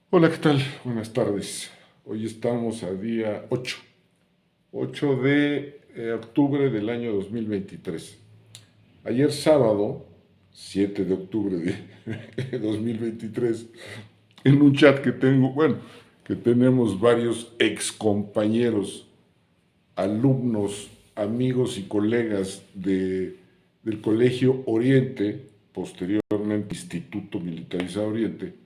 Hola, ¿qué tal? Buenas tardes. Hoy estamos a día 8 de octubre del año 2023. Ayer sábado, 7 de octubre de 2023, en un chat que tengo, bueno, que tenemos varios ex compañeros, alumnos, amigos y colegas del Colegio Oriente, posteriormente Instituto Militarizado Oriente,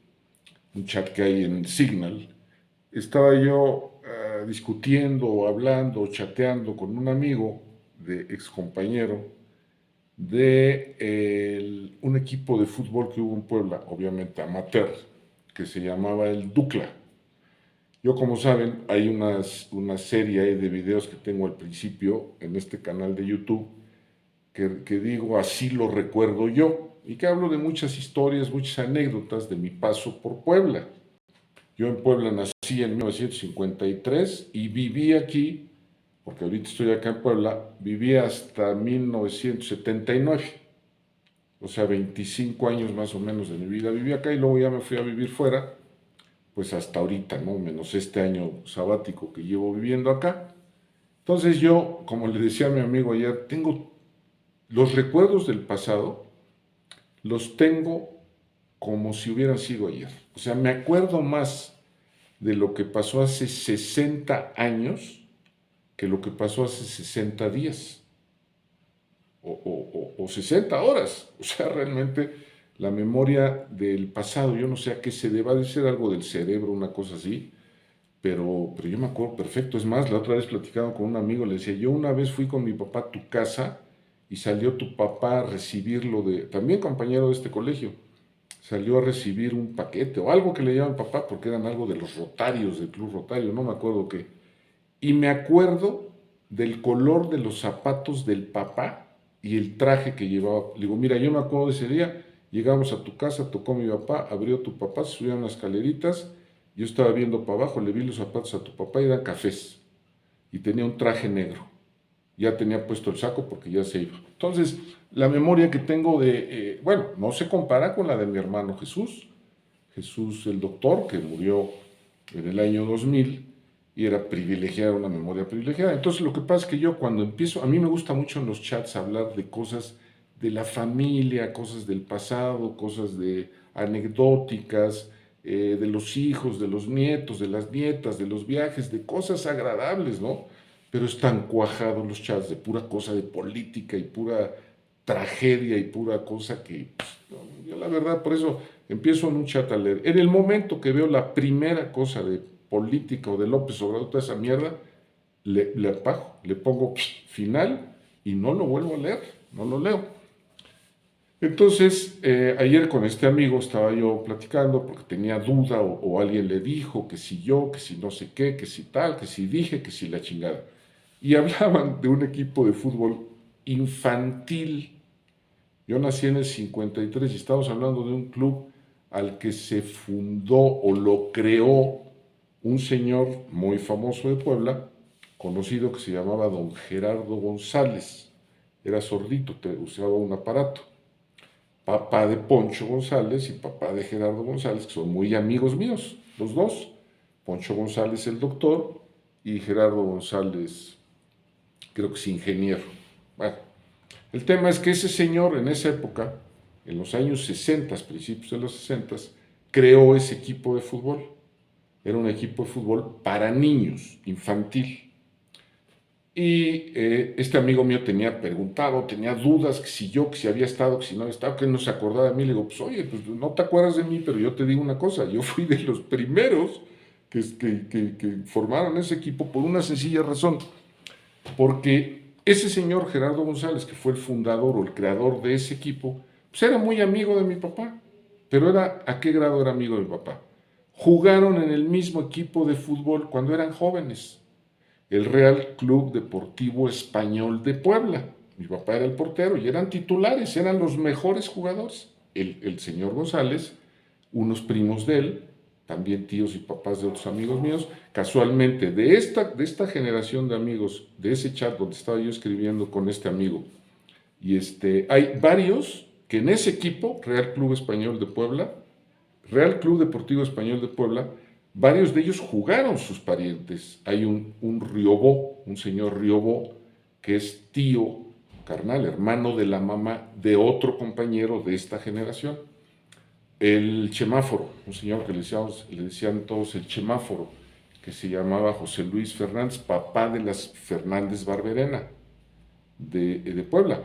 un chat que hay en Signal. Estaba yo discutiendo, hablando, chateando con un amigo, de ex compañero, de un equipo de fútbol que hubo en Puebla, obviamente amateur, que se llamaba el Ducla. Yo, como saben, hay una serie ahí de videos que tengo al principio en este canal de YouTube que digo así lo recuerdo yo y que hablo de muchas historias, muchas anécdotas de mi paso por Puebla. Yo en Puebla nací en 1953 y viví aquí, porque ahorita estoy acá en Puebla, viví hasta 1979, o sea, 25 años más o menos de mi vida viví acá y luego ya me fui a vivir fuera, pues hasta ahorita, ¿no? Menos este año sabático que llevo viviendo acá. Entonces yo, como le decía a mi amigo ayer, tengo los recuerdos del pasado, los tengo como si hubieran sido ayer. O sea, me acuerdo más de lo que pasó hace 60 años que lo que pasó hace 60 días o 60 horas. O sea, realmente la memoria del pasado, yo no sé a qué se deba, de ser algo del cerebro, una cosa así, pero yo me acuerdo perfecto. Es más, la otra vez platicando con un amigo, le decía, yo una vez fui con mi papá a tu casa y salió tu papá a recibirlo también compañero de este colegio, salió a recibir un paquete o algo que le llaman papá, porque eran algo de los Rotarios, del Club Rotario, no me acuerdo qué. Y me acuerdo del color de los zapatos del papá y el traje que llevaba. Le digo, mira, yo me acuerdo de ese día, llegamos a tu casa, tocó mi papá, abrió tu papá, se subieron las escaleritas, yo estaba viendo para abajo, le vi los zapatos a tu papá y eran cafés. Y tenía un traje negro. Ya tenía puesto el saco porque ya se iba. Entonces, la memoria que tengo bueno, no se compara con la de mi hermano Jesús. Jesús el doctor, que murió en el año 2000 y era privilegiada, una memoria privilegiada. Entonces lo que pasa es que yo cuando empiezo, a mí me gusta mucho en los chats hablar de cosas de la familia, cosas del pasado, cosas de anecdóticas, de los hijos, de los nietos, de las nietas, de los viajes, de cosas agradables, ¿no? Pero están cuajados los chats de pura cosa de política y pura tragedia y pura cosa que, pues, no, yo la verdad, por eso empiezo en un chat a leer. En el momento que veo la primera cosa de política o de López Obrador, toda esa mierda, le apago, le pongo final y no lo vuelvo a leer, no lo leo. Entonces, ayer con este amigo estaba yo platicando porque tenía duda o alguien le dijo que si yo, que si no sé qué, que si tal, que si dije, que si la chingada. Y hablaban de un equipo de fútbol infantil. Yo nací en el 53 y estamos hablando de un club al que se fundó o lo creó un señor muy famoso de Puebla, conocido, que se llamaba don Gerardo González. Era sordito, usaba un aparato. Papá de Poncho González y papá de Gerardo González, que son muy amigos míos, los dos. Poncho González el doctor y Gerardo González, creo que es ingeniero. Bueno, el tema es que ese señor en esa época, en los años 60, principios de los 60, creó ese equipo de fútbol. Era un equipo de fútbol para niños, infantil. Y este amigo mío tenía preguntado, tenía dudas, que si yo, que si había estado, que si no había estado, que no se acordaba de mí. Le digo, pues oye, pues no te acuerdas de mí, pero yo te digo una cosa, yo fui de los primeros que formaron ese equipo por una sencilla razón, porque ese señor Gerardo González, que fue el fundador o el creador de ese equipo, pues era muy amigo de mi papá. Pero ¿a qué grado era amigo de mi papá? Jugaron en el mismo equipo de fútbol cuando eran jóvenes, el Real Club Deportivo Español de Puebla. Mi papá era el portero y eran titulares, eran los mejores jugadores. El señor González, unos primos de él, también tíos y papás de otros amigos míos, casualmente de esta generación de amigos, de ese chat donde estaba yo escribiendo con este amigo, y hay varios que en ese equipo, Real Club Español de Puebla, Real Club Deportivo Español de Puebla, varios de ellos jugaron sus parientes. Hay un Riobó, un señor Riobó, que es tío carnal, hermano de la mamá de otro compañero de esta generación. El Chemáforo, un señor que le decían todos el Chemáforo, que se llamaba José Luis Fernández, papá de las Fernández Barberena de Puebla.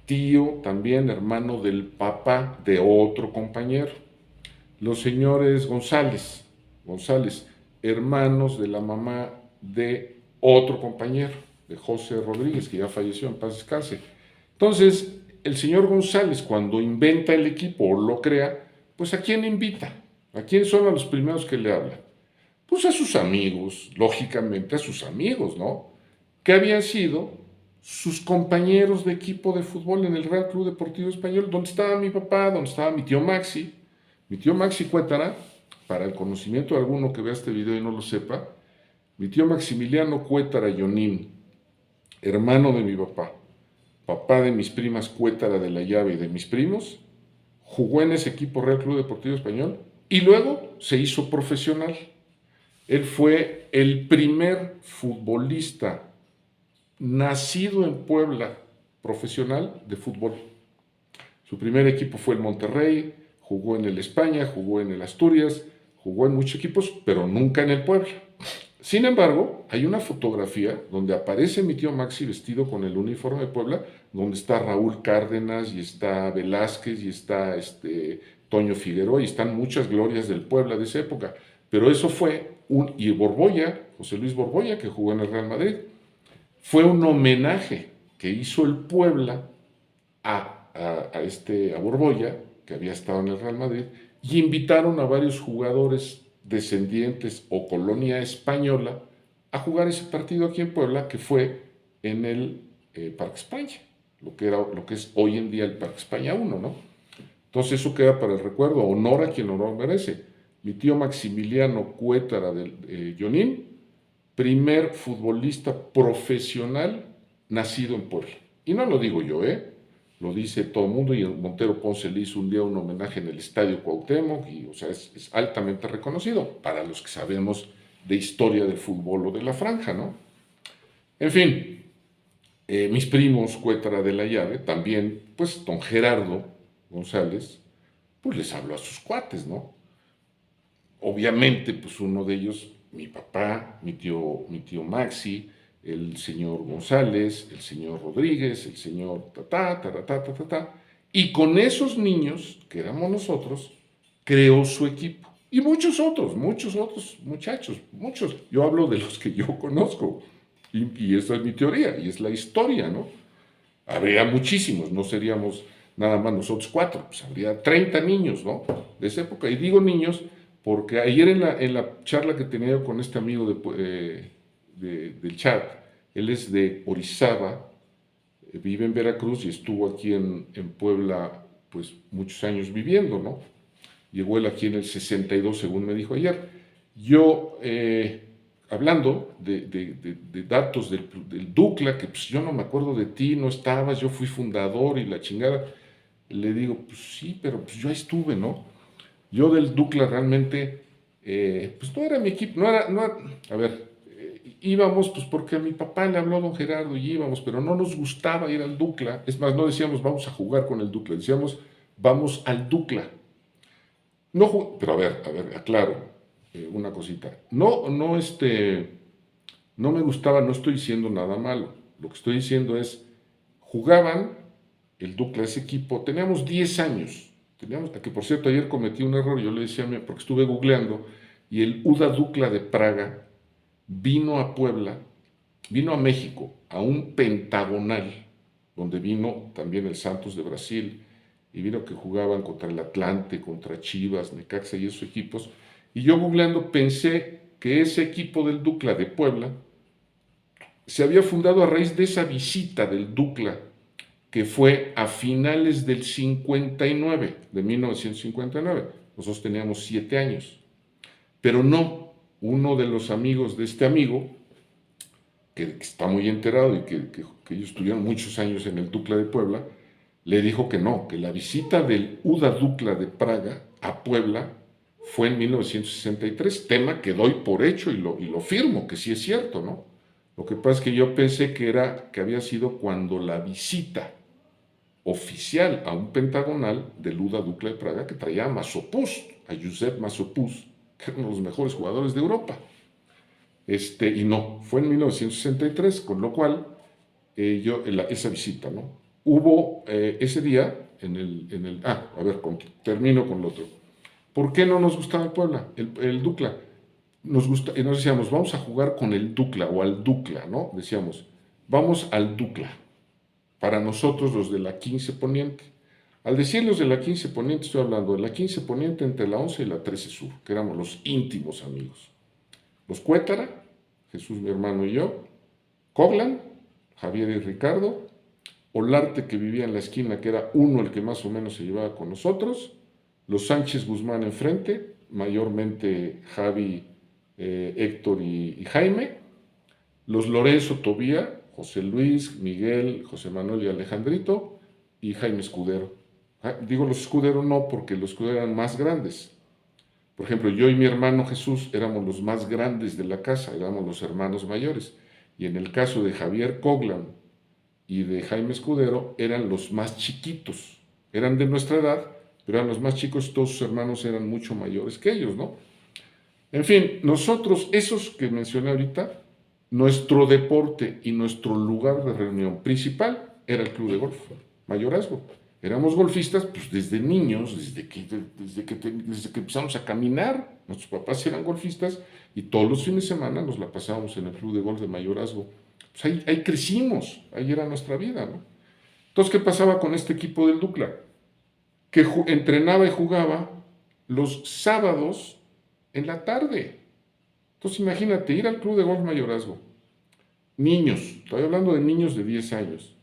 Tío también, hermano del papá de otro compañero. Los señores González, hermanos de la mamá de otro compañero, de José Rodríguez, que ya falleció, en paz descanse. Entonces, el señor González, cuando inventa el equipo o lo crea, pues ¿a quién invita? ¿A quién son los primeros que le hablan? Pues a sus amigos, lógicamente a sus amigos, ¿no? Que habían sido sus compañeros de equipo de fútbol en el Real Club Deportivo Español, donde estaba mi papá, donde estaba mi tío Maxi. Mi tío Maxi Cuétara, para el conocimiento de alguno que vea este video y no lo sepa, mi tío Maximiliano Cuétara Yonín, hermano de mi papá, papá de mis primas Cuétara de la Llave y de mis primos, jugó en ese equipo Real Club Deportivo Español y luego se hizo profesional. Él fue el primer futbolista nacido en Puebla profesional de fútbol. Su primer equipo fue el Monterrey, jugó en el España, jugó en el Asturias, jugó en muchos equipos, pero nunca en el Puebla. Sin embargo, hay una fotografía donde aparece mi tío Maxi vestido con el uniforme de Puebla, donde está Raúl Cárdenas y está Velázquez y está Toño Figueroa y están muchas glorias del Puebla de esa época. Pero eso fue y Borbolla, José Luis Borbolla, que jugó en el Real Madrid, fue un homenaje que hizo el Puebla a Borbolla, que había estado en el Real Madrid, y invitaron a varios jugadores descendientes o colonia española a jugar ese partido aquí en Puebla, que fue en el Parque España, lo que es hoy en día el Parque España 1, ¿no? Entonces eso queda para el recuerdo, honor a quien honor merece. Mi tío Maximiliano Cuétara de Yonín, primer futbolista profesional nacido en Puebla. Y no lo digo yo, lo dice todo el mundo, y Montero Ponce le hizo un día un homenaje en el Estadio Cuauhtémoc, y o sea, es altamente reconocido para los que sabemos de historia del fútbol o de la franja, ¿no? En fin, mis primos Cuétara de la Llave, también, pues don Gerardo González, pues les habló a sus cuates, ¿no? Obviamente, pues uno de ellos, mi papá, mi tío Maxi, el señor González, el señor Rodríguez, el señor y con esos niños, que éramos nosotros, creó su equipo. Y muchos otros muchachos, muchos. Yo hablo de los que yo conozco. Y esa es mi teoría, y es la historia, ¿no? Habría muchísimos, no seríamos nada más nosotros cuatro, pues habría 30 niños, ¿no? De esa época. Y digo niños porque ayer en la charla que tenía yo con este amigo del chat, él es de Orizaba, vive en Veracruz y estuvo aquí en Puebla pues muchos años viviendo, ¿no? Llegó él aquí en el 62, según me dijo ayer. Yo, hablando de datos del Dukla, que pues yo no me acuerdo de ti, no estabas, yo fui fundador y la chingada, le digo, pues sí, pero pues yo ahí estuve, ¿no? Yo del Dukla realmente, pues no era mi equipo, a ver, íbamos pues porque a mi papá le habló a don Gerardo y íbamos, pero no nos gustaba ir al Dukla. Es más, no decíamos vamos a jugar con el Dukla, decíamos vamos al Dukla. No, pero a ver, aclaro una cosita. No me gustaba, no estoy diciendo nada malo. Lo que estoy diciendo es, jugaban el Dukla, ese equipo, teníamos 10 años. Que por cierto, ayer cometí un error, yo le decía, porque estuve googleando, y el UDA Dukla de Praga vino a Puebla, vino a México, a un pentagonal, donde vino también el Santos de Brasil, y vino que jugaban contra el Atlante, contra Chivas, Necaxa y esos equipos, y yo googleando pensé que ese equipo del Dukla de Puebla se había fundado a raíz de esa visita del Dukla, que fue a finales del 59, de 1959. Nosotros teníamos 7 años. Pero no, uno de los amigos de este amigo, que está muy enterado y que ellos estuvieron muchos años en el Dukla de Puebla, le dijo que no, que la visita del UDA Dukla de Praga a Puebla fue en 1963, tema que doy por hecho y lo firmo, que sí es cierto, ¿no? Lo que pasa es que yo pensé que había sido cuando la visita oficial a un pentagonal de Luda Dukla de Praga, que traía a Masopust, a Josep Masopust, que era uno de los mejores jugadores de Europa. Y no, fue en 1963, con lo cual esa visita, ¿no? Hubo ese día a ver, termino con lo otro. ¿Por qué no nos gustaba Puebla, el Dukla? Y nos decíamos, vamos a jugar con el Dukla o al Dukla, ¿no? Decíamos, vamos al Dukla. Para nosotros los de la 15 Poniente. Al decir los de la 15 Poniente, estoy hablando de la 15 Poniente entre la 11 y la 13 Sur, que éramos los íntimos amigos. Los Cuétara, Jesús mi hermano y yo, Coglan, Javier y Ricardo, Olarte que vivía en la esquina, que era uno el que más o menos se llevaba con nosotros, los Sánchez Guzmán enfrente, mayormente Javi, Héctor y Jaime, los Lorenzo Tobía, José Luis, Miguel, José Manuel y Alejandrito, y Jaime Escudero. Digo los Escudero no porque los Escudero eran más grandes. Por ejemplo, yo y mi hermano Jesús éramos los más grandes de la casa, éramos los hermanos mayores. Y en el caso de Javier Coglan y de Jaime Escudero, eran los más chiquitos. Eran de nuestra edad, pero eran los más chicos, todos sus hermanos eran mucho mayores que ellos, ¿no? En fin, nosotros, esos que mencioné ahorita, nuestro deporte y nuestro lugar de reunión principal era el club de golf, Mayorazgo. Éramos golfistas pues desde niños, desde que empezamos a caminar. Nuestros papás eran golfistas y todos los fines de semana nos la pasábamos en el club de golf de Mayorazgo. Pues ahí crecimos, ahí era nuestra vida, ¿no? Entonces, ¿qué pasaba con este equipo del Dukla? Que entrenaba y jugaba los sábados en la tarde. Entonces, imagínate, ir al club de golf Mayorazgo. Niños, estoy hablando de niños de 10 años.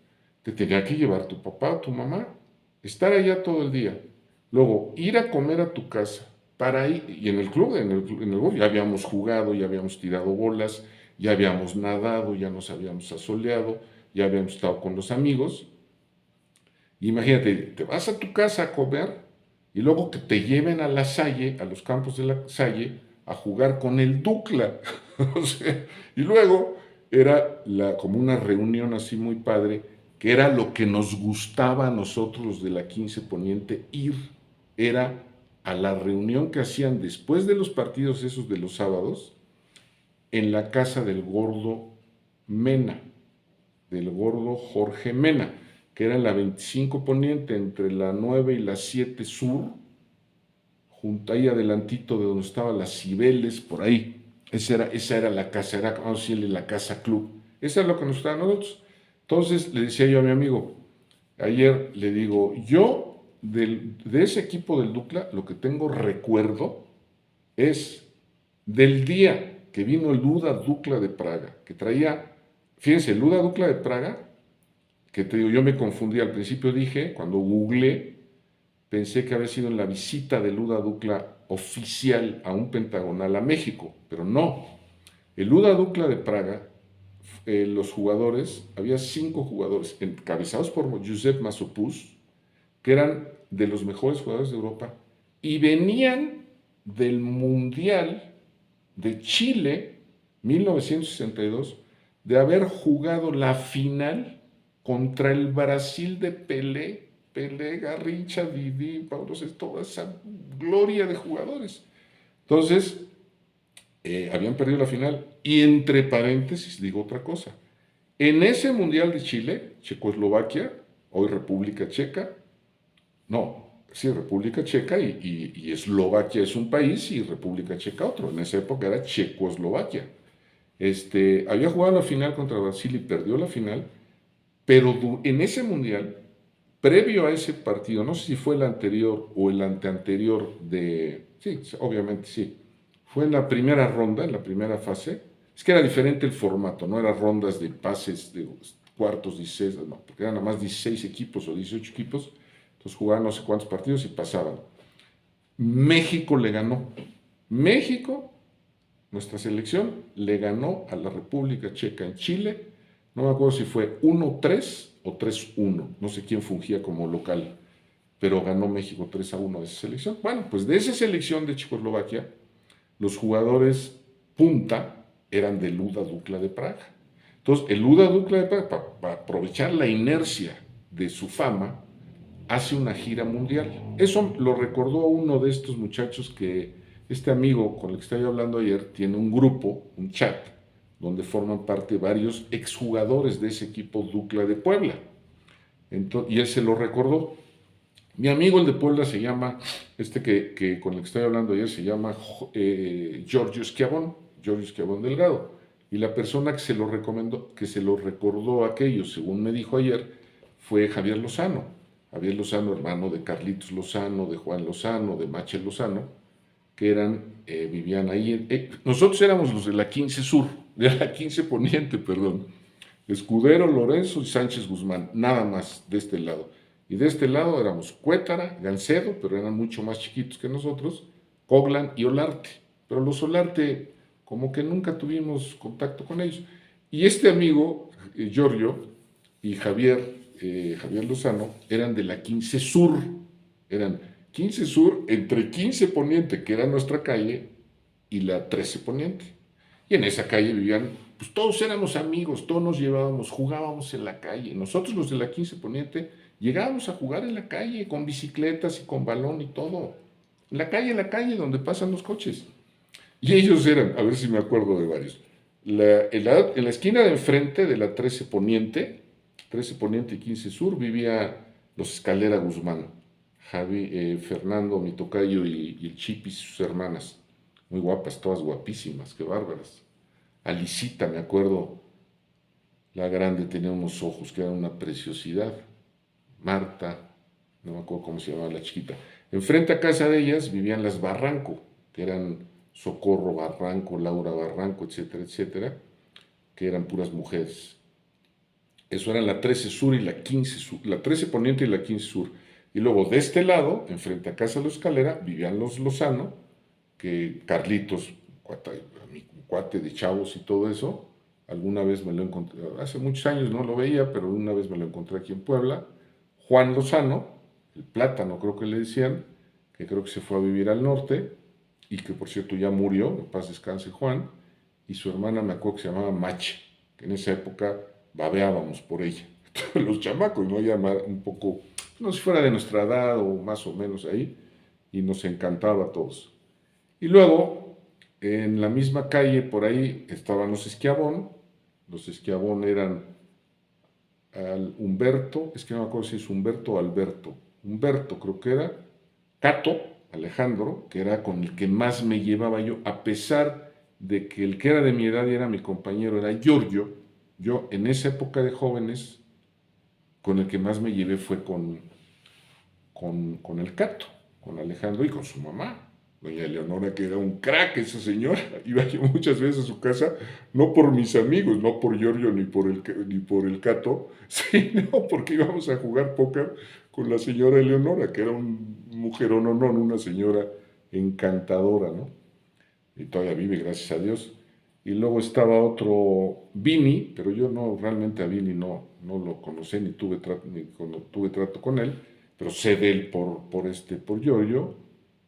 Te tenía que llevar tu papá o tu mamá, estar allá todo el día. Luego, ir a comer a tu casa, para ir, y en el club, en el golf, ya habíamos jugado, ya habíamos tirado bolas, ya habíamos nadado, ya nos habíamos asoleado, ya habíamos estado con los amigos. Imagínate, te vas a tu casa a comer y luego que te lleven a la Salle, a los campos de la Salle, a jugar con el Dukla. O sea, y luego era como una reunión así muy padre, que era lo que nos gustaba a nosotros los de la 15 Poniente ir. Era a la reunión que hacían después de los partidos esos de los sábados, en la casa del gordo Mena, del gordo Jorge Mena, que era en la 25 Poniente, entre la 9 y la 7 Sur, junto ahí adelantito de donde estaban las Cibeles, por ahí. Esa era la casa, era, vamos a decirle, la casa club. Eso es lo que nos gustaba a nosotros. Entonces le decía yo a mi amigo, ayer le digo, yo de ese equipo del Dukla, lo que tengo recuerdo es del día que vino el Luda Dukla de Praga, que traía, fíjense, el Luda Dukla de Praga, que te digo, yo me confundí al principio, dije, cuando googleé, pensé que había sido en la visita de Luda Dukla oficial a un pentagonal a México, pero no. El Luda Dukla de Praga, los jugadores, había 5 jugadores encabezados por Josep Masopust, que eran de los mejores jugadores de Europa, y venían del Mundial de Chile 1962, de haber jugado la final contra el Brasil de Pelé, Garrincha, Didi, Paulo, toda esa gloria de jugadores. Entonces, habían perdido la final. Y entre paréntesis digo otra cosa. En ese Mundial de Chile, Checoslovaquia, hoy República Checa, no, sí, República Checa y Eslovaquia es un país y República Checa otro. En esa época era Checoslovaquia. Había jugado la final contra Brasil y perdió la final, pero en ese Mundial, previo a ese partido, no sé si fue el anterior o el anteanterior sí, obviamente sí, fue en la primera ronda, en la primera fase. Es que era diferente el formato, no eran rondas de pases de cuartos, 16, no, porque eran nada más 16 equipos o 18 equipos, entonces jugaban no sé cuántos partidos y pasaban. México le ganó. México, nuestra selección, le ganó a la República Checa en Chile. No me acuerdo si fue 1-3 o 3-1, no sé quién fungía como local. pero ganó México 3-1 esa selección. Bueno, pues de esa selección de Checoslovaquia, los jugadores punta eran del UDA Dukla de Praga. Entonces, el UDA Dukla de Praga, para aprovechar la inercia de su fama, hace una gira mundial. Eso lo recordó uno de estos muchachos que este amigo con el que estaba hablando ayer tiene un grupo, un chat, donde forman parte varios exjugadores de ese equipo Dukla de Puebla. Entonces, y él se lo recordó. Mi amigo el de Puebla se llama, que con el que estoy hablando ayer se llama Giorgio Schiavón Delgado. Y la persona que se lo recomendó, que se lo recordó aquello, según me dijo ayer, fue Javier Lozano. Javier Lozano, hermano de Carlitos Lozano, de Juan Lozano, de Mache Lozano, que vivían ahí. Nosotros éramos los de la 15 Sur, de la 15 Poniente, perdón. Escudero, Lorenzo y Sánchez Guzmán, nada más de este lado. Y de este lado éramos Cuétara, Gancedo, pero eran mucho más chiquitos que nosotros, Coglan y Olarte. Pero los Olarte, como que nunca tuvimos contacto con ellos. Y este amigo, Giorgio, y Javier Lozano, eran de la 15 Sur. Eran 15 Sur entre 15 Poniente, que era nuestra calle, y la 13 Poniente. Y en esa calle vivían, pues todos éramos amigos, todos nos llevábamos, jugábamos en la calle. Nosotros los de la 15 Poniente llegábamos a jugar en la calle con bicicletas y con balón y todo. En la calle donde pasan los coches. Y ellos eran, a ver si me acuerdo de varios. En la esquina de enfrente de la 13 Poniente y 15 Sur, vivía los Escalera Guzmán, Fernando, mi tocayo y el Chip y sus hermanas. Muy guapas, todas guapísimas, qué bárbaras. Alicita, me acuerdo, la grande tenía unos ojos que eran una preciosidad. Marta, no me acuerdo cómo se llamaba la chiquita. Enfrente a casa de ellas vivían las Barranco, que eran Socorro Barranco, Laura Barranco, etcétera, etcétera, que eran puras mujeres. Eso eran la 13 Sur y la 15 Sur, la 13 Poniente y la 15 Sur. Y luego de este lado, enfrente a casa de la Escalera, vivían los Lozano, que Carlitos, mi cuate de chavos y todo eso, alguna vez me lo encontré, hace muchos años no lo veía, pero una vez me lo encontré aquí en Puebla. Juan Lozano, el Plátano creo que le decían, que creo que se fue a vivir al norte, y que por cierto ya murió, en paz descanse Juan, y su hermana me acuerdo que se llamaba Mache, que en esa época babeábamos por ella. Los chamacos, ¿no? Ya un poco, no sé si fuera de nuestra edad o más o menos ahí, y nos encantaba a todos. Y luego, en la misma calle, por ahí, estaban los Esquiabón. Los Esquiabón eran Humberto, es que no me acuerdo si es Humberto o Alberto. Humberto creo que era, Cato, Alejandro, que era con el que más me llevaba yo, a pesar de que el que era de mi edad y era mi compañero era Giorgio. Yo en esa época de jóvenes, con el que más me llevé fue con el Cato, con Alejandro y con su mamá. Doña Eleonora, que era un crack esa señora, iba yo muchas veces a su casa, no por mis amigos, no por Giorgio ni por el Cato, sino porque íbamos a jugar póker con la señora Eleonora, que era un mujerón, no, una señora encantadora, ¿no? Y todavía vive, gracias a Dios. Y luego estaba otro, Vini, pero yo no, realmente a Vini no lo conocí, ni tuve trato con él, pero sé de él por Giorgio.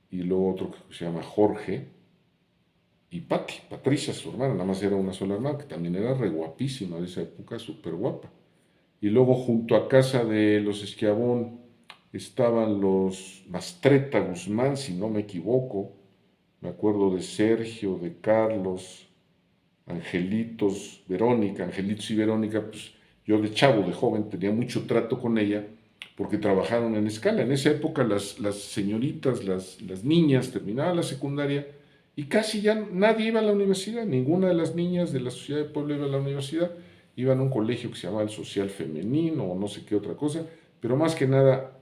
Y luego otro que se llama Jorge, y Patricia, su hermana, nada más era una sola hermana, que también era re guapísima de esa época, súper guapa. Y luego junto a casa de los Esquiabón estaban los Mastreta Guzmán, si no me equivoco, me acuerdo de Sergio, de Carlos, Angelitos y Verónica, pues yo de chavo, de joven, tenía mucho trato con ella, porque trabajaron en escala. En esa época las señoritas, las niñas terminaban la secundaria y casi ya nadie iba a la universidad, ninguna de las niñas de la sociedad de pueblo iba a la universidad, iban a un colegio que se llamaba el Social Femenino o no sé qué otra cosa, pero más que nada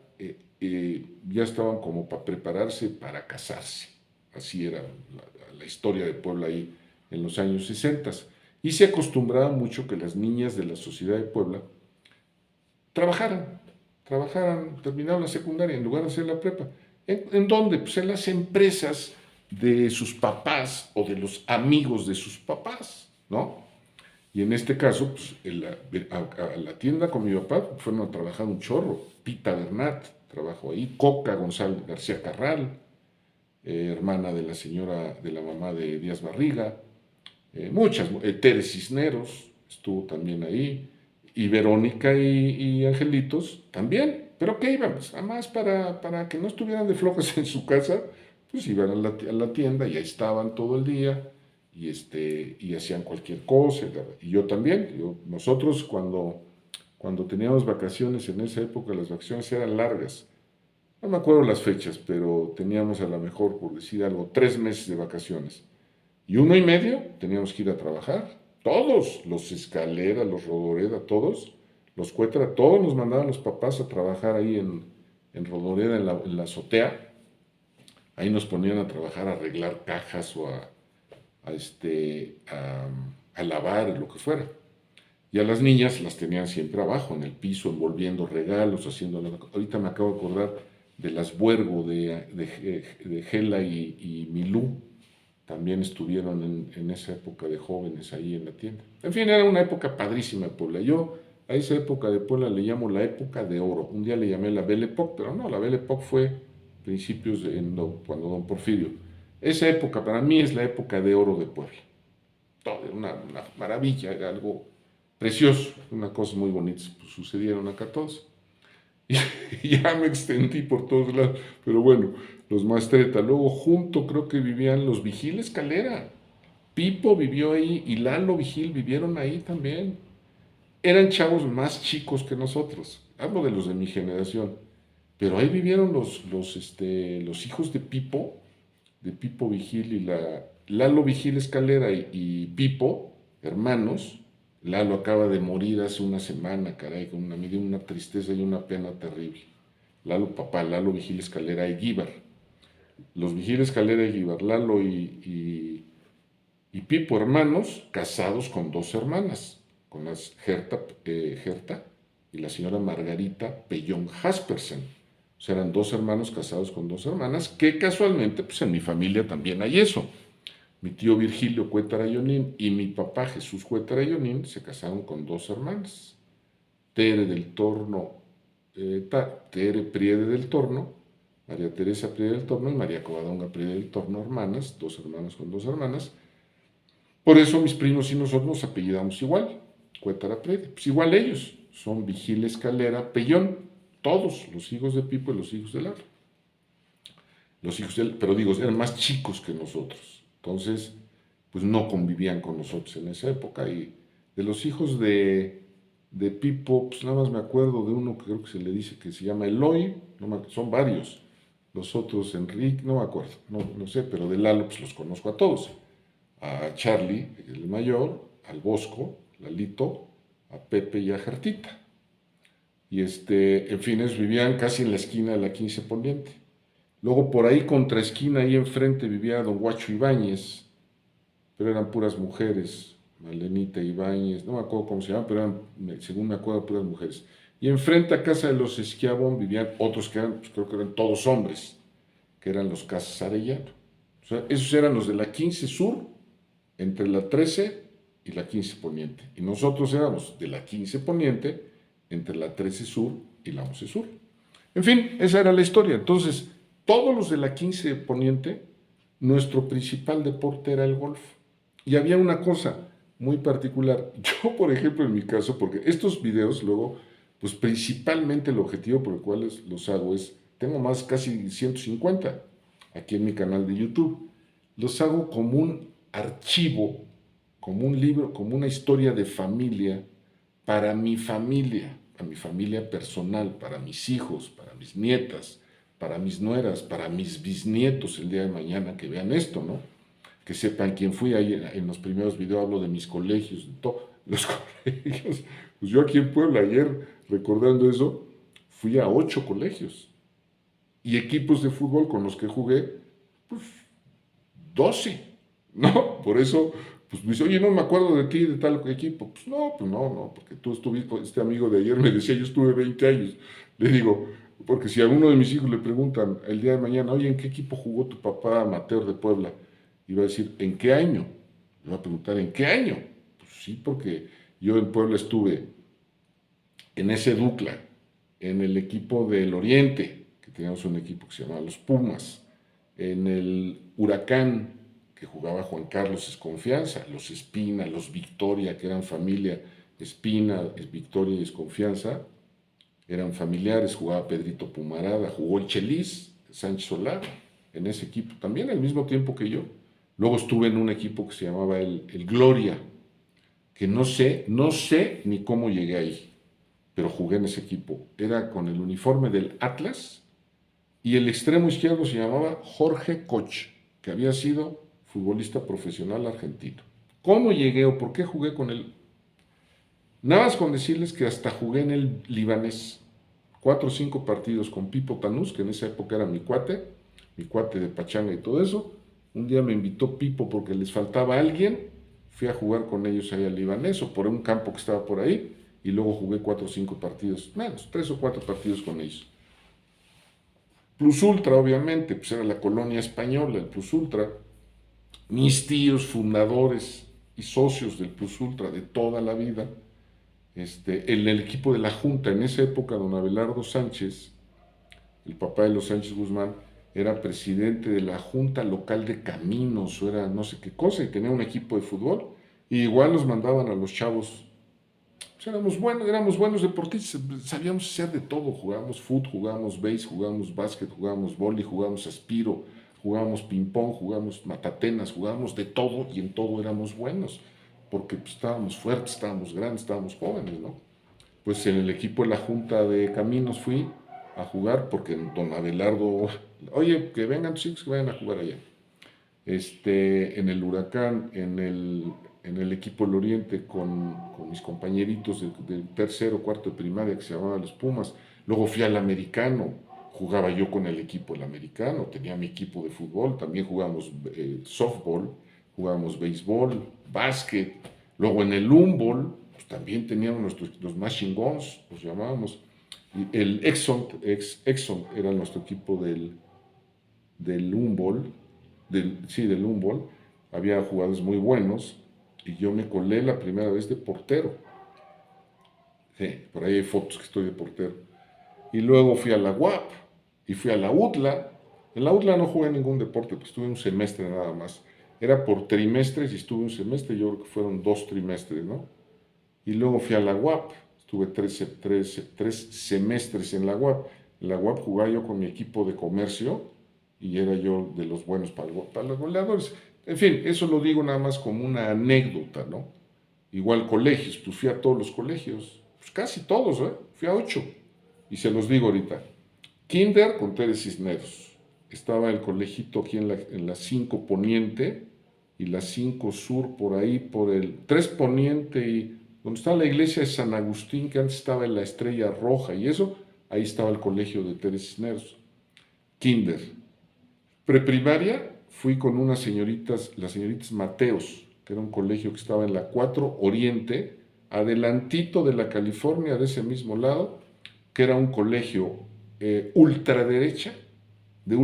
ya estaban como para prepararse para casarse. Así era la historia de Puebla ahí en los años 60. Y se acostumbraba mucho que las niñas de la sociedad de Puebla trabajaran, terminaban la secundaria en lugar de hacer la prepa. ¿En dónde? Pues en las empresas de sus papás o de los amigos de sus papás, ¿no? Y en este caso, pues a la tienda con mi papá fueron a trabajar un chorro, Pita Bernat, trabajo ahí. Coca González García Carral, hermana de la señora, de la mamá de Díaz Barriga, muchas, Tere Cisneros estuvo también ahí, y Verónica y Angelitos también. ¿Pero qué íbamos? Además, para que no estuvieran de flojas en su casa, pues iban a la tienda y ahí estaban todo el día y hacían cualquier cosa. Y yo también. Nosotros cuando teníamos vacaciones en esa época, las vacaciones eran largas. No me acuerdo las fechas, pero teníamos a lo mejor, por decir algo, 3 meses de vacaciones. Y 1 y medio teníamos que ir a trabajar. Todos, los Escalera, los Rodoreda, todos, los Cuétara, todos nos mandaban los papás a trabajar ahí en Rodoreda, en la azotea. Ahí nos ponían a trabajar, a arreglar cajas o a lavar, lo que fuera. Y a las niñas las tenían siempre abajo, en el piso, envolviendo regalos, haciendo... Ahorita me acabo de acordar de las Buergo, de Gela y Milú. También estuvieron en esa época de jóvenes ahí en la tienda. En fin, era una época padrísima de Puebla. Yo a esa época de Puebla le llamo la época de oro. Un día le llamé la Belle Époque, pero no, la Belle Époque fue principios cuando don Porfirio. Esa época para mí es la época de oro de Puebla. Todo era una maravilla, era algo precioso, una cosa muy bonita. Pues sucedieron acá todos. Y ya me extendí por todos lados, pero bueno, los Mastreta. Luego junto creo que vivían los Vigiles Calera. Pipo vivió ahí y Lalo Vigil vivieron ahí también. Eran chavos más chicos que nosotros. Hablo de los de mi generación. Pero ahí vivieron los hijos de Pipo Vigil y Lalo Vigil Escalera y Pipo, hermanos. Lalo acaba de morir hace una semana, caray, me dio una tristeza y una pena terrible. Lalo, papá, Lalo Vigil Escalera y Guíbar. Los Vigil Escalera y Guíbar, Lalo y Pipo, hermanos, casados con 2 hermanas, con las Gerta y la señora Margarita Pellón Jaspersen. O sea, eran 2 hermanos casados con 2 hermanas, que casualmente, pues en mi familia también hay eso. Mi tío Virgilio Cuétara Yonín y mi papá Jesús Cuétara Yonín se casaron con 2 hermanas. Tere del Torno, Tere Priede del Torno, María Teresa Priede del Torno y María Covadonga Priede del Torno, hermanas, 2 hermanos con 2 hermanas. Por eso mis primos y nosotros nos apellidamos igual, Cuétara Priede. Pues igual ellos, son Vigil Escalera Pellón, todos los hijos de Pipo y los hijos de Lalo. Los hijos de él, pero digo, eran más chicos que nosotros. Entonces, pues no convivían con nosotros en esa época. Y de los hijos de Pipo, pues nada más me acuerdo de uno que creo que se le dice que se llama Eloy, son varios. Los otros, Enrique, no me acuerdo, no sé, pero de Lalo pues los conozco a todos. A Charlie, el mayor, al Bosco, Lalito, a Pepe y a Gertita. Y en fin, ellos vivían casi en la esquina de la 15 Poniente. Luego por ahí contra esquina, ahí enfrente, vivía don Guacho Ibáñez, pero eran puras mujeres, Malenita Ibáñez, no me acuerdo cómo se llaman, pero eran, según me acuerdo, puras mujeres. Y enfrente a casa de los Esquiabón vivían otros que eran, pues creo que eran todos hombres, que eran los Casas Arellano. O sea, esos eran los de la 15 Sur, entre la 13 y la 15 Poniente. Y nosotros éramos de la 15 Poniente, entre la 13 Sur y la 11 Sur. En fin, esa era la historia. Entonces, todos los de la 15 Poniente, nuestro principal deporte era el golf. Y había una cosa muy particular. Yo, por ejemplo, en mi caso, porque estos videos luego, pues principalmente el objetivo por el cual los hago es, tengo más casi 150 aquí en mi canal de YouTube. Los hago como un archivo, como un libro, como una historia de familia para mi familia personal, para mis hijos, para mis nietas, para mis nueras, para mis bisnietos el día de mañana que vean esto, ¿no? Que sepan quién fui. Ahí en los primeros videos hablo de mis colegios, de todos los colegios. Pues yo aquí en Puebla ayer, recordando eso, fui a 8 colegios. Y equipos de fútbol con los que jugué, pues 12, ¿no? Por eso, pues me dice, oye, no me acuerdo de ti, de tal equipo. Pues no, porque tú estuviste, este amigo de ayer me decía, yo estuve 20 años. Le digo, porque si a uno de mis hijos le preguntan el día de mañana, oye, ¿en qué equipo jugó tu papá amateur de Puebla? Y va a decir, ¿en qué año? Le va a preguntar, ¿en qué año? Pues sí, porque yo en Puebla estuve en ese Dukla, en el equipo del Oriente, que teníamos un equipo que se llamaba los Pumas, en el Huracán, que jugaba Juan Carlos Esconfianza, los Espina, los Victoria, que eran familia, Espina, Victoria y Esconfianza, eran familiares, jugaba Pedrito Pumarada, jugó el Chelis, Sánchez Solá, en ese equipo, también al mismo tiempo que yo. Luego estuve en un equipo que se llamaba el Gloria, que no sé ni cómo llegué ahí, pero jugué en ese equipo. Era con el uniforme del Atlas y el extremo izquierdo se llamaba Jorge Koch, que había sido futbolista profesional argentino. ¿Cómo llegué o por qué jugué con él? Nada más con decirles que hasta jugué en el libanés 4 o 5 partidos con Pipo Tanús, que en esa época era mi cuate de pachanga y todo eso. Un día me invitó Pipo porque les faltaba alguien, fui a jugar con ellos ahí al libanés o por un campo que estaba por ahí y luego jugué 4 o 5 partidos, menos, 3 o 4 partidos con ellos. Plus Ultra, obviamente, pues era la colonia española, el Plus Ultra. Mis tíos fundadores y socios del Plus Ultra de toda la vida, en el equipo de la Junta, en esa época, don Abelardo Sánchez, el papá de los Sánchez Guzmán, era presidente de la Junta Local de Caminos, o era no sé qué cosa, y tenía un equipo de fútbol, y igual nos mandaban a los chavos. Pues éramos buenos deportistas, sabíamos hacer de todo, jugábamos fútbol, jugábamos base, jugábamos básquet, jugábamos vóley, jugábamos aspiro, jugábamos ping-pong, jugábamos matatenas, jugábamos de todo y en todo éramos buenos, porque pues, estábamos fuertes, estábamos grandes, estábamos jóvenes, ¿no? Pues en el equipo de la Junta de Caminos fui a jugar porque don Abelardo, oye, que vengan tus hijos que vayan a jugar allá. En el Huracán, en el equipo del Oriente con mis compañeritos del tercero, cuarto de primaria que se llamaban los Pumas. Luego fui al americano, jugaba yo con el equipo del americano, tenía mi equipo de fútbol, también jugábamos softball, jugábamos béisbol, básquet. Luego en el Humboldt, pues también teníamos los Machine Guns, los llamábamos. Y el Exxon era nuestro equipo del Humboldt, del Humboldt. Había jugadores muy buenos y yo me colé la primera vez de portero. Sí, por ahí hay fotos que estoy de portero. Y luego fui a la UAP y fui a la UTLA. En la UTLA no jugué ningún deporte, pues estuve un semestre nada más. Era por trimestres y estuve un semestre, yo creo que fueron 2 trimestres, ¿no? Y luego fui a la UAP, estuve tres semestres en la UAP. En la UAP jugaba yo con mi equipo de comercio y era yo de los buenos para los goleadores. En fin, eso lo digo nada más como una anécdota, ¿no? Igual colegios, pues fui a todos los colegios, pues casi todos, ¿eh? Fui a 8. Y se los digo ahorita. Kinder con Tere Cisneros. Estaba el colegito aquí en la 5 Poniente y la 5 Sur, por ahí, por el 3 Poniente y donde está la iglesia de San Agustín, que antes estaba en la Estrella Roja y eso, ahí estaba el colegio de Tere Cisneros. Kinder. Preprimaria fui con unas señoritas, las señoritas Mateos, que era un colegio que estaba en la 4 Oriente, adelantito de la California, de ese mismo lado, que era un colegio ultraderecha, de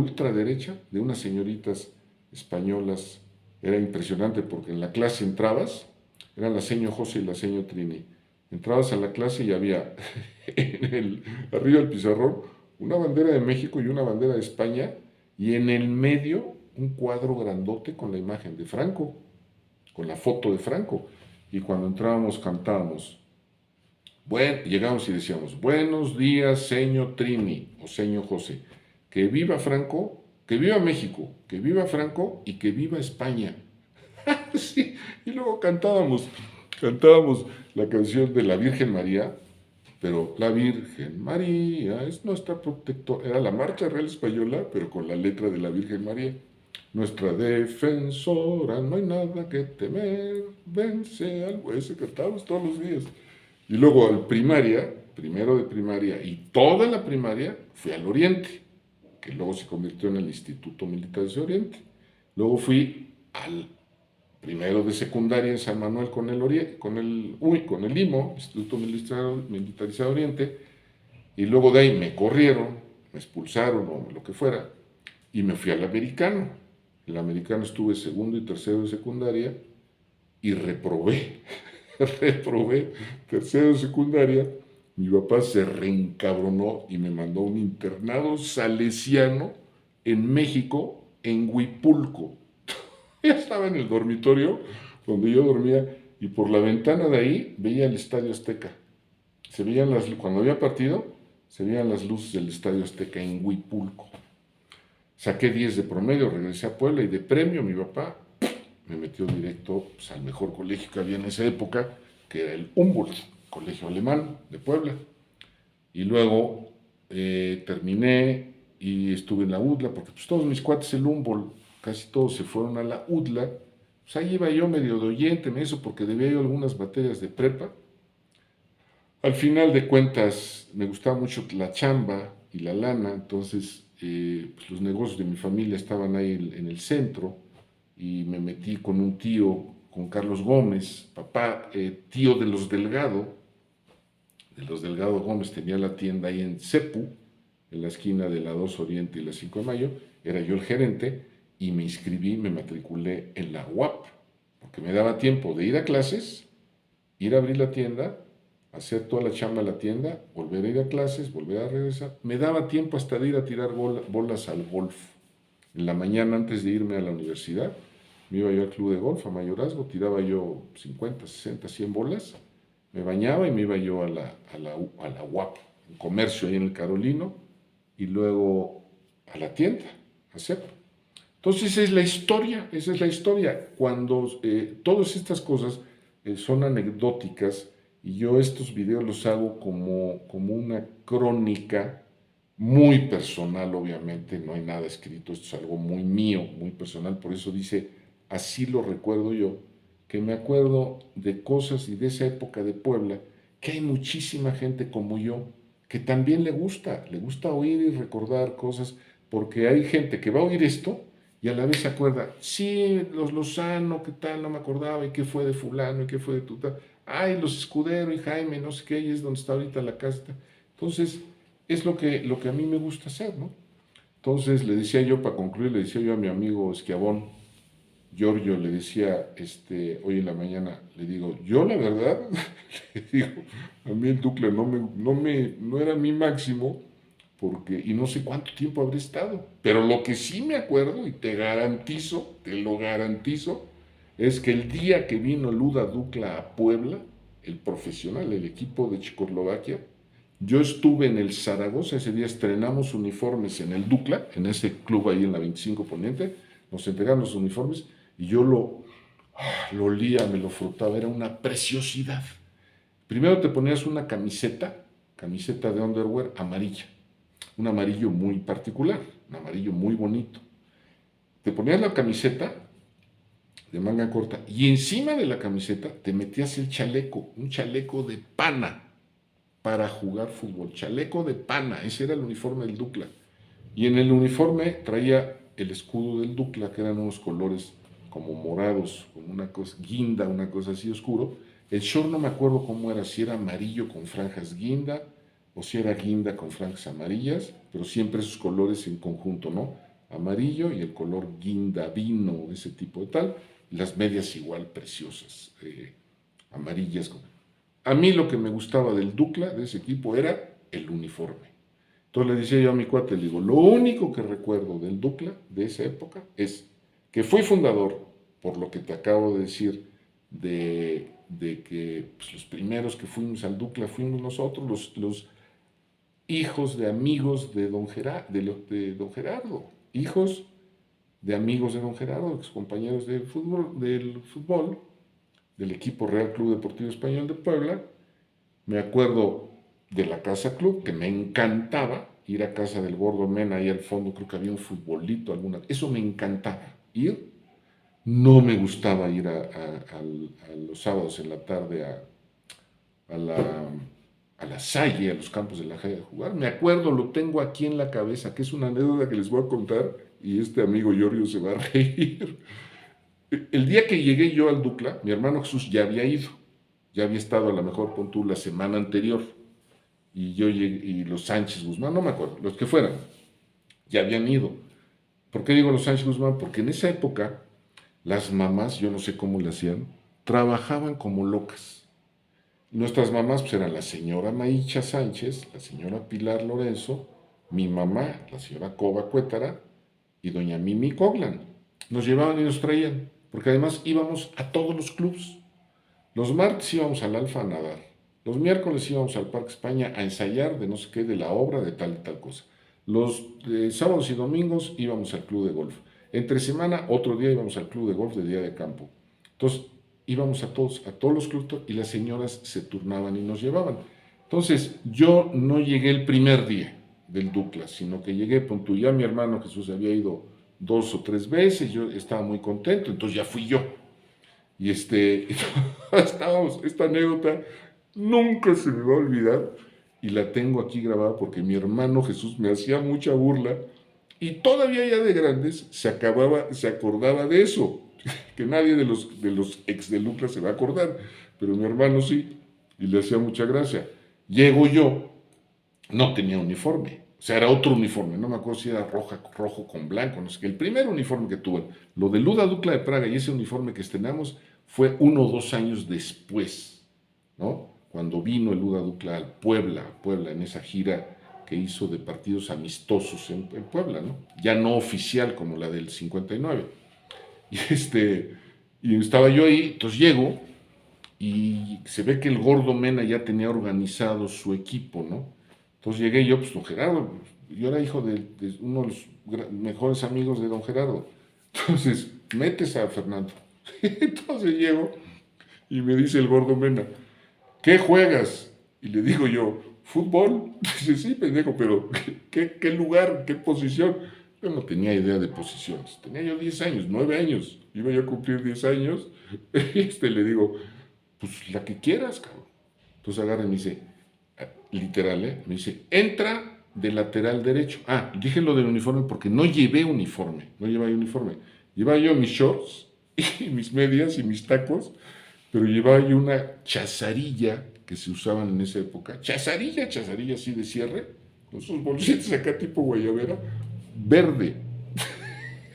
unas señoritas españolas. Era impresionante porque en la clase entrabas, eran la seño José y la seño Trini. Entrabas a la clase y había arriba del pizarrón una bandera de México y una bandera de España, y en el medio un cuadro grandote con la imagen de Franco, con la foto de Franco. Y cuando entrábamos cantábamos. Bueno, llegamos y decíamos, buenos días, señor Trini o señor José. Que viva Franco, que viva México, que viva Franco y que viva España. Sí, y luego cantábamos la canción de la Virgen María, pero la Virgen María es nuestra protectora. Era la marcha real española, pero con la letra de la Virgen María. Nuestra defensora, no hay nada que temer, vence al ese cantábamos todos los días. Y luego al primaria, primero de primaria y toda la primaria, fui al Oriente, que luego se convirtió en el Instituto Militar de Oriente. Luego fui al primero de secundaria en San Manuel con el IMO, Instituto Militarizado Oriente, y luego de ahí me corrieron, me expulsaron o lo que fuera, y me fui al americano. El americano estuve segundo y tercero de secundaria y reprobé tercero de secundaria mi papá se reencabronó y me mandó a un internado salesiano en México, en Huipulco. Ya estaba en el dormitorio donde yo dormía y por la ventana de ahí veía el Estadio Azteca. Cuando había partido, se veían las luces del Estadio Azteca en Huipulco. Saqué 10 de promedio, regresé a Puebla y de premio mi papá me metió directo pues, al mejor colegio que había en esa época, que era el Humboldt, colegio alemán de Puebla. Y luego terminé y estuve en la UDLA, porque pues, todos mis cuates el Humboldt, casi todos se fueron a la UDLA. Pues ahí iba yo medio de oyente en eso, porque debía yo algunas materias de prepa. Al final de cuentas, me gustaba mucho la chamba y la lana, entonces pues los negocios de mi familia estaban ahí en el centro y me metí con un tío, con Carlos Gómez, papá, tío de los Delgado Gómez, tenía la tienda ahí en Cepu, en la esquina de la 2 Oriente y la 5 de Mayo, era yo el gerente y me inscribí, me matriculé en la UAP, porque me daba tiempo de ir a clases, ir a abrir la tienda, hacer toda la chamba en la tienda, volver a ir a clases, volver a regresar. Me daba tiempo hasta de ir a tirar bolas al golf. En la mañana antes de irme a la universidad, me iba yo al club de golf a Mayorazgo, tiraba yo 50, 60, 100 bolas, me bañaba y me iba yo a la UAP, un comercio ahí en el Carolino, y luego a la tienda, a hacer. Entonces esa es la historia. Cuando todas estas cosas son anecdóticas y yo estos videos los hago como una crónica muy personal, obviamente, no hay nada escrito, esto es algo muy mío, muy personal, por eso dice, así lo recuerdo yo, que me acuerdo de cosas y de esa época de Puebla, que hay muchísima gente como yo, que también le gusta oír y recordar cosas, porque hay gente que va a oír esto y a la vez se acuerda, sí, los Lozano, qué tal, no me acordaba, y qué fue de fulano, y qué fue de tu tal, ay, los Escudero y Jaime, no sé qué, y es donde está ahorita la casa. Entonces, es lo que a mí me gusta hacer, ¿no? Entonces, le decía yo, para concluir, le decía yo a mi amigo Esquiabón, Giorgio, le decía, hoy en la mañana, le digo, yo la verdad, le digo, a mí el Ducla no era mi máximo, porque, y no sé cuánto tiempo habré estado, pero lo que sí me acuerdo, y te lo garantizo, es que el día que vino Luda Dukla a Puebla, el profesional, el equipo de Checoslovaquia, yo estuve en el Zaragoza, ese día estrenamos uniformes en el Dukla, en ese club ahí en la 25 Poniente, nos entregaron los uniformes y yo lo olía, me lo frotaba, era una preciosidad. Primero te ponías una camiseta de underwear amarilla, un amarillo muy particular, un amarillo muy bonito. Te ponías la camiseta de manga corta y encima de la camiseta te metías el chaleco, un chaleco de pana para jugar fútbol, chaleco de pana, ese era el uniforme del Dukla. Y en el uniforme traía el escudo del Dukla, que eran unos colores como morados, como una cosa, guinda, una cosa así oscuro. El short no me acuerdo cómo era, si era amarillo con franjas guinda o si era guinda con franjas amarillas, pero siempre esos colores en conjunto, ¿no? Amarillo y el color guinda vino, ese tipo de tal. Las medias igual preciosas, amarillas. A mí lo que me gustaba del Dukla, de ese equipo, era el uniforme. Entonces le decía yo a mi cuate, le digo, lo único que recuerdo del Dukla de esa época es que fui fundador, por lo que te acabo de decir, de que pues, los primeros que fuimos al Dukla fuimos nosotros, los hijos de amigos de don Gerardo, hijos de amigos de don Gerardo, ex compañeros del fútbol, del equipo Real Club Deportivo Español de Puebla. Me acuerdo de la Casa Club, que me encantaba ir a casa del Gordo Mena, ahí al fondo creo que había un futbolito, eso me encantaba, ir. No me gustaba ir a los sábados en la tarde a la, a la Salle, a los campos de la Salle a jugar. Me acuerdo, lo tengo aquí en la cabeza, que es una anécdota que les voy a contar y este amigo Giorgio se va a reír. El día que llegué yo al Dukla, mi hermano Jesús ya había ido, ya había estado a lo mejor con tú la semana anterior, y yo llegué, y los Sánchez Guzmán, no me acuerdo, los que fueran, ya habían ido. ¿Por qué digo los Sánchez Guzmán? Porque en esa época las mamás, yo no sé cómo le hacían, trabajaban como locas. Nuestras mamás pues, eran la señora Maicha Sánchez, la señora Pilar Lorenzo, mi mamá, la señora Coba Cuétara y doña Mimi Coglan. Nos llevaban y nos traían, porque además íbamos a todos los clubs. Los martes íbamos al Alfa a nadar. Los miércoles íbamos al Parque España a ensayar de no sé qué, de la obra, de tal y tal cosa. Los sábados y domingos íbamos al club de golf. Entre semana, otro día íbamos al club de golf de día de campo. Entonces, íbamos a todos los clubes y las señoras se turnaban y nos llevaban. Entonces, yo no llegué el primer día del Dupla, sino que llegué, punto, ya mi hermano Jesús había ido 2 o 3 veces, yo estaba muy contento, entonces ya fui yo. Y estábamos, esta anécdota nunca se me va a olvidar y la tengo aquí grabada porque mi hermano Jesús me hacía mucha burla y todavía ya de grandes se acordaba de eso, que nadie de los ex de Lucas se va a acordar, pero mi hermano sí, y le hacía mucha gracia. Llego yo, no tenía uniforme, o sea, era otro uniforme, no me acuerdo si era rojo con blanco, no sé qué. El primer uniforme que tuve, lo de Luda Dukla de Praga y ese uniforme que estrenamos fue 1 o 2 años después, ¿no? Cuando vino el Luda Dukla al Puebla, en esa gira que hizo de partidos amistosos en Puebla, ¿no? Ya no oficial como la del 59. Y estaba yo ahí, entonces llego y se ve que el Gordo Mena ya tenía organizado su equipo, ¿no? Entonces llegué yo, pues don Gerardo, yo era hijo de uno de los mejores amigos de don Gerardo. Entonces, metes a Fernando. Entonces llego y me dice el Gordo Mena, ¿qué juegas? Y le digo yo, ¿fútbol? Dice, sí, pendejo, pero ¿qué lugar, qué posición? Yo no tenía idea de posiciones. Tenía yo 10 años, 9 años. Iba yo a cumplir 10 años. Le digo, pues la que quieras, cabrón. Entonces agarra y me dice, literal, me dice, entra de lateral derecho. Ah, dije lo del uniforme porque no llevé uniforme, no llevaba uniforme. Llevaba yo mis shorts y mis medias y mis tacos, pero llevaba yo una chazarilla que se usaban en esa época. Chazarilla así de cierre, con sus bolsitas acá tipo guayabera, verde.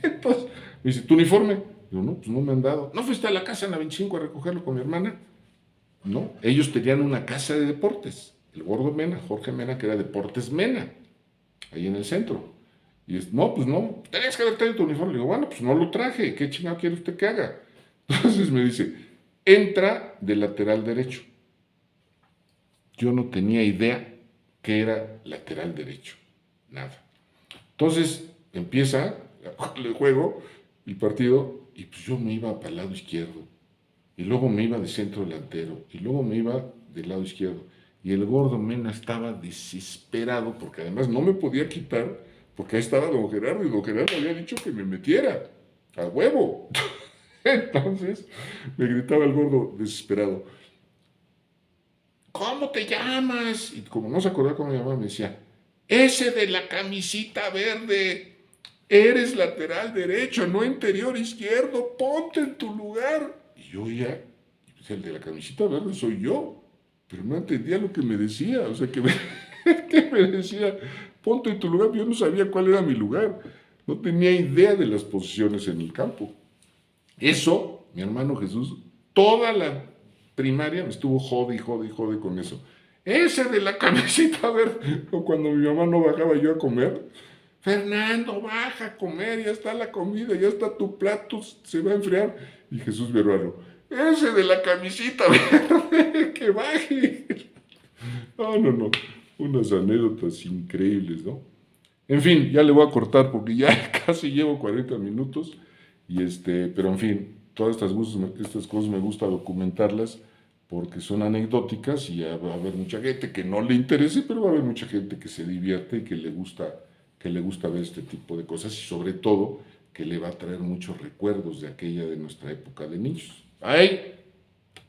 Entonces me dice, ¿tu uniforme? Digo, no, pues no me han dado. ¿No fuiste a la casa en la 25 a recogerlo con mi hermana? No, ellos tenían una casa de deportes. El Gordo Mena, Jorge Mena, que era Deportes Mena, ahí en el centro. Y no, pues no, tenías que haber traído tu uniforme. Le digo, bueno, pues no lo traje, ¿qué chingado quiere usted que haga? Entonces me dice, entra de lateral derecho. Yo no tenía idea que era lateral derecho, nada. Entonces empieza el juego, el partido, y pues yo me iba para el lado izquierdo, y luego me iba de centro delantero, y luego me iba del lado izquierdo. Y el Gordo Mena estaba desesperado, porque además no me podía quitar, porque ahí estaba don Gerardo, y don Gerardo había dicho que me metiera, a huevo. Entonces me gritaba el Gordo desesperado, ¿cómo te llamas? Y como no se acordaba cómo me llamaba, me decía, ese de la camisita verde, eres lateral derecho, no interior izquierdo, ponte en tu lugar. Y yo ya, pues el de la camisita verde soy yo, pero no entendía lo que me decía, o sea, que me decía, ponte en tu lugar, yo no sabía cuál era mi lugar, no tenía idea de las posiciones en el campo. Eso, mi hermano Jesús, toda la primaria me estuvo jode con eso. Ese de la camisita verde, o cuando mi mamá no bajaba yo a comer, Fernando, baja a comer, ya está la comida, ya está tu plato, se va a enfriar. Y Jesús Beruano, ese de la camisita verde, que baje. No, unas anécdotas increíbles, ¿no? En fin, ya le voy a cortar porque ya casi llevo 40 minutos. Pero en fin, todas estas cosas me gusta documentarlas porque son anecdóticas y va a haber mucha gente que no le interese, pero va a haber mucha gente que se divierte y que le gusta ver este tipo de cosas y sobre todo que le va a traer muchos recuerdos de aquella de nuestra época de niños. ¡Ay!